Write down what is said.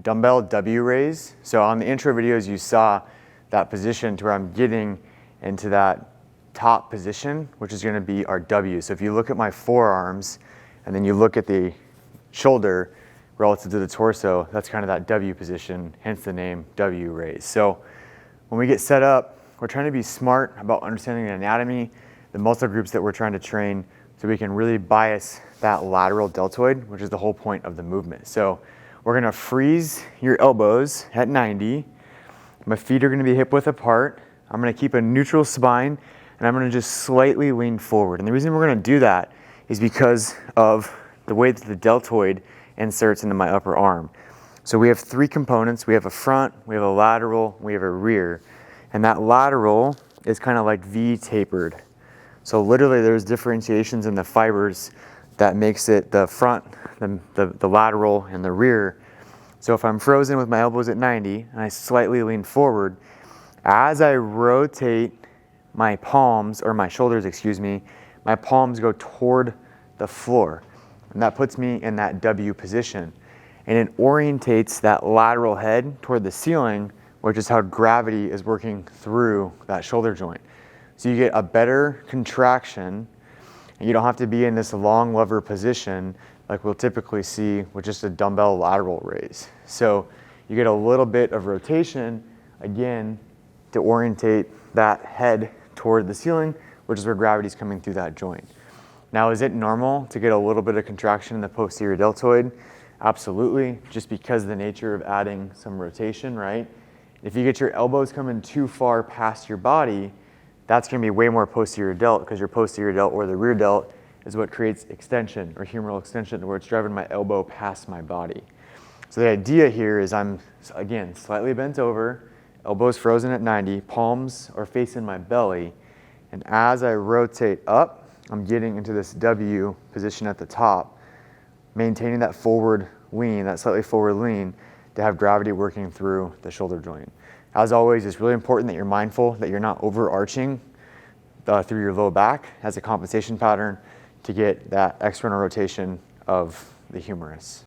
dumbbell W raise. So on the intro videos, you saw that position to where I'm getting into that top position, which is gonna be our W. So if you look at my forearms and then you look at the shoulder relative to the torso, that's kind of that W position, hence the name W raise. So when we get set up, we're trying to be smart about understanding the anatomy, the muscle groups that we're trying to train, so we can really bias that lateral deltoid, which is the whole point of the movement. So we're gonna freeze your elbows at 90. My feet are gonna be hip width apart. I'm gonna keep a neutral spine, and I'm gonna just slightly lean forward. And the reason we're gonna do that is because of the way that the deltoid inserts into my upper arm. So we have three components. We have a front, we have a lateral, we have a rear. And that lateral is kind of like V tapered. So literally there's differentiations in the fibers that makes it the front, the lateral, and the rear. So if I'm frozen with my elbows at 90 and I slightly lean forward, as I rotate my palms, or my shoulders, excuse me, my palms go toward the floor. And that puts me in that W position. And it orientates that lateral head toward the ceiling, which is how gravity is working through that shoulder joint. So you get a better contraction, and you don't have to be in this long lever position like we'll typically see with just a dumbbell lateral raise. So you get a little bit of rotation, again, to orientate that head toward the ceiling, which is where gravity is coming through that joint. Now, is it normal to get a little bit of contraction in the posterior deltoid? Absolutely, just because of the nature of adding some rotation, right? If you get your elbows coming too far past your body, that's gonna be way more posterior delt, because your posterior delt or the rear delt is what creates extension or humeral extension, where it's driving my elbow past my body. So the idea here is I'm, again, slightly bent over, elbows frozen at 90, palms are facing my belly, and as I rotate up, I'm getting into this W position at the top, maintaining that forward lean, that slightly forward lean, to have gravity working through the shoulder joint. As always, it's really important that you're mindful that you're not overarching through your low back as a compensation pattern to get that external rotation of the humerus.